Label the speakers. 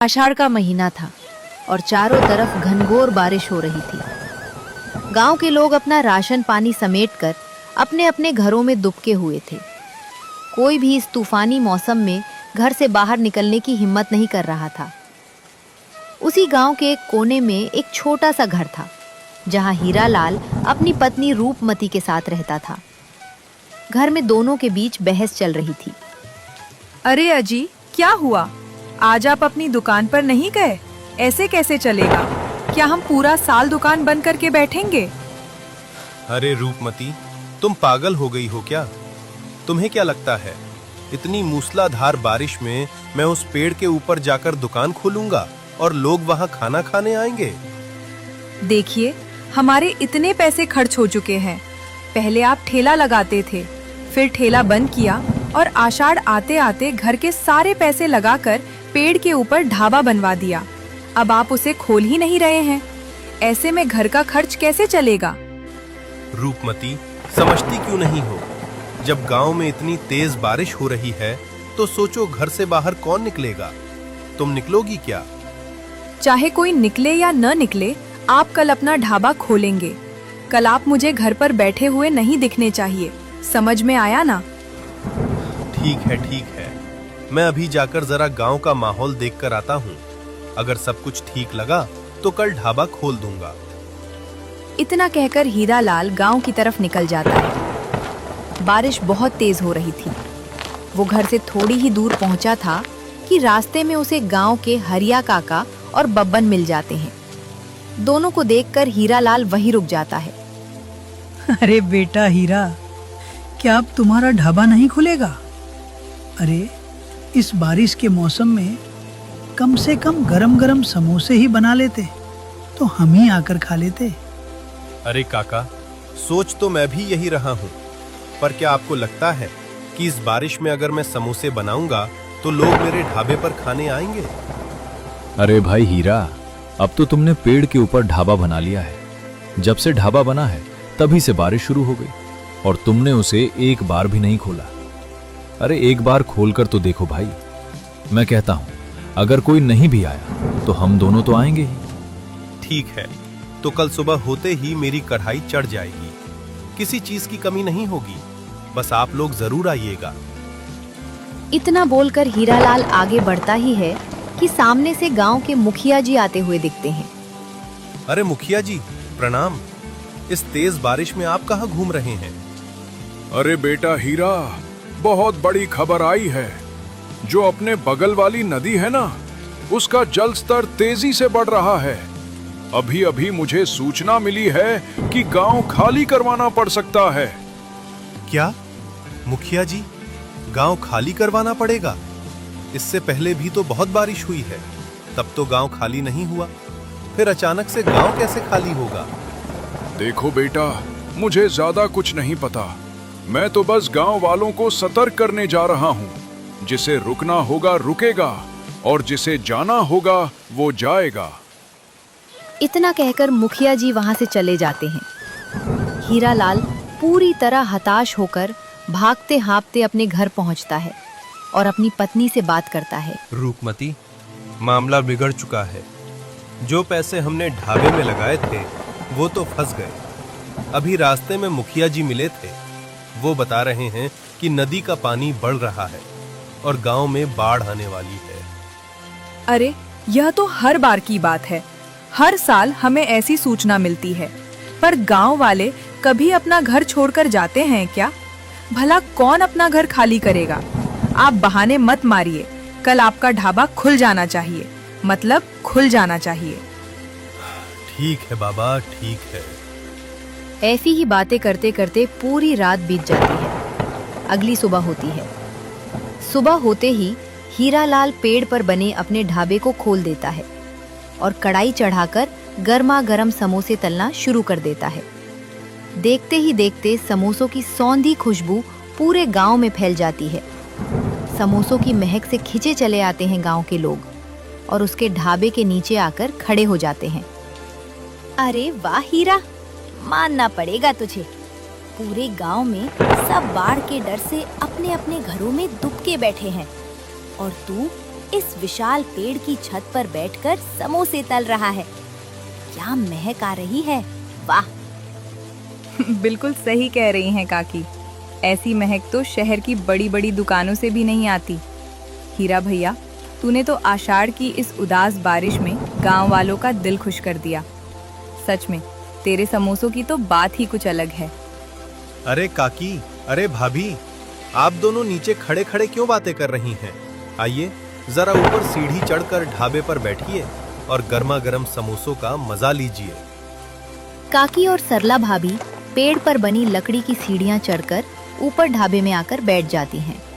Speaker 1: आषाढ़ का महीना था और चारों तरफ घनघोर बारिश हो रही थी। गांव के लोग अपना राशन पानी समेटकर अपने अपने घरों में दुबके हुए थे। कोई भी इस तूफानी मौसम में घर से बाहर निकलने की हिम्मत नहीं कर रहा था। उसी गांव के एक कोने में एक छोटा सा घर था, जहां हीरालाल अपनी पत्नी रूपमती के साथ रहता था। घर में दोनों के बीच बहस चल रही थी।
Speaker 2: अरे अजी, क्या हुआ? आज आप अपनी दुकान पर नहीं गए? ऐसे कैसे चलेगा? क्या हम पूरा साल दुकान बंद करके बैठेंगे?
Speaker 3: अरे रूपमती, तुम पागल हो गई हो क्या? तुम्हें क्या लगता है इतनी मूसलाधार बारिश में मैं उस पेड़ के ऊपर जाकर दुकान खोलूंगा और लोग वहां खाना खाने आएंगे?
Speaker 2: देखिए, हमारे इतने पैसे खर्च हो चुके हैं। पहले आप ठेला लगाते थे, फिर ठेला बंद किया और आषाढ़ आते आते घर के सारे पैसे लगाकर पेड़ के ऊपर ढाबा बनवा दिया। अब आप उसे खोल ही नहीं रहे हैं। ऐसे में घर का खर्च कैसे चलेगा?
Speaker 3: रूपमती, समझती क्यों नहीं हो? जब गांव में इतनी तेज बारिश हो रही है तो सोचो घर से बाहर कौन निकलेगा? तुम निकलोगी क्या?
Speaker 2: चाहे कोई निकले या न निकले, आप कल अपना ढाबा खोलेंगे। कल आप मुझे घर पर बैठे हुए नहीं दिखने चाहिए। समझ में आया ना?
Speaker 3: ठीक है, ठीक है। मैं अभी जाकर जरा गांव का माहौल देखकर आता हूँ। अगर सब कुछ ठीक लगा तो कल ढाबा खोल दूंगा।
Speaker 2: इतना कहकर हीरालाल गांव की तरफ निकल जाता है। बारिश बहुत तेज हो रही थी। वो घर से थोड़ी ही दूर पहुंचा था कि रास्ते में उसे गांव के हरिया काका और बब्बन मिल जाते हैं। दोनों को देखकर हीरालाल वहीं रुक जाता है।
Speaker 4: अरे बेटा हीरा, क्या अब तुम्हारा ढाबा नहीं खुलेगा? अरे इस बारिश के मौसम में कम से कम गरम गरम समोसे ही बना लेते तो हम ही आकर खा लेते।
Speaker 3: अरे काका, सोच तो मैं भी यही रहा हूँ, पर क्या आपको लगता है कि इस बारिश में अगर मैं समोसे बनाऊंगा तो लोग मेरे ढाबे पर खाने आएंगे?
Speaker 5: अरे भाई हीरा, अब तो तुमने पेड़ के ऊपर ढाबा बना लिया है। जब से ढाबा बना है तभी से बारिश शुरू हो गई और तुमने उसे एक बार भी नहीं खोला। अरे एक बार खोलकर तो देखो भाई। मैं कहता हूं, अगर कोई नहीं भी आया तो हम दोनों तो आएंगे ही।
Speaker 3: ठीक है, तो कल सुबह होते ही मेरी कढ़ाई चढ़ जाएगी। किसी चीज की कमी नहीं होगी, बस आप लोग जरूर आइएगा।
Speaker 1: इतना बोलकर हीरालाल आगे बढ़ता ही है कि सामने से गांव के मुखिया जी आते हुए दिखते हैं।
Speaker 3: अरे मुखिया जी, प्रणाम। इस तेज बारिश में आप कहाँ घूम रहे हैं?
Speaker 6: अरे बेटा हीरा, बहुत बड़ी खबर आई है। जो अपने बगल वाली नदी है ना, उसका जल स्तर तेजी से बढ़ रहा है। अभी अभी मुझे सूचना मिली है कि गांव खाली करवाना पड़ सकता है।
Speaker 3: क्या मुखिया जी, गांव खाली करवाना पड़ेगा? इससे पहले भी तो बहुत बारिश हुई है, तब तो गांव खाली नहीं हुआ। फिर अचानक से गांव कैसे खाली होगा?
Speaker 6: देखो बेटा, मुझे ज्यादा कुछ नहीं पता। मैं तो बस गांव वालों को सतर्क करने जा रहा हूँ। जिसे रुकना होगा रुकेगा और जिसे जाना होगा वो जाएगा।
Speaker 1: इतना कहकर मुखिया जी वहां से चले जाते हैं। हीरालाल पूरी तरह हताश होकर भागते हाँफते अपने घर पहुंचता है और अपनी पत्नी से बात करता है।
Speaker 3: रूपमती, मामला बिगड़ चुका है। जो पैसे हमने ढाबे में लगाए थे वो तो फंस गए। अभी रास्ते में मुखिया जी मिले थे। वो बता रहे हैं कि नदी का पानी बढ़ रहा है और गांव में बाढ़ आने वाली है।
Speaker 2: अरे यह तो हर बार की बात है। हर साल हमें ऐसी सूचना मिलती है, पर गांव वाले कभी अपना घर छोड़कर जाते हैं क्या? भला कौन अपना घर खाली करेगा? आप बहाने मत मारिए। कल आपका ढाबा खुल जाना चाहिए, मतलब खुल जाना चाहिए।
Speaker 3: ठीक है बाबा, ठीक है।
Speaker 1: ऐसी ही बातें करते करते पूरी रात बीत जाती है। अगली सुबह होती है। सुबह होते ही हीरालाल पेड़ पर बने अपने ढाबे को खोल देता है और कढ़ाई चढ़ाकर गर्मा गर्म समोसे तलना शुरू कर देता है। देखते ही देखते समोसों की सौंधी खुशबू पूरे गांव में फैल जाती है। समोसों की महक से खिंचे चले आते हैं गांव के लोग और उसके ढाबे के नीचे आकर खड़े हो जाते हैं। अरे वाह हीरा, मानना पड़ेगा तुझे। पूरे गांव में सब बाढ़ के डर से अपने अपने घरों में दुबके बैठे हैं और तू इस विशाल पेड़ की छत पर बैठकर समोसे तल रहा है। क्या महक आ रही है, वाह।
Speaker 2: बिल्कुल सही कह रही हैं काकी। ऐसी महक तो शहर की बड़ी बड़ी दुकानों से भी नहीं आती। हीरा भैया, तूने तो आषाढ़ की इस उदास बारिश में गांव वालों का दिल खुश कर दिया। सच में तेरे समोसों की तो बात ही कुछ अलग है।
Speaker 3: अरे काकी, अरे भाभी, आप दोनों नीचे खड़े खड़े क्यों बातें कर रही हैं? आइए जरा ऊपर सीढ़ी चढ़कर ढाबे पर बैठिए और गर्मा गर्म समोसों का मजा लीजिए।
Speaker 1: काकी और सरला भाभी पेड़ पर बनी लकड़ी की सीढ़ियां चढ़कर ऊपर ढाबे में आकर बैठ जाती हैं।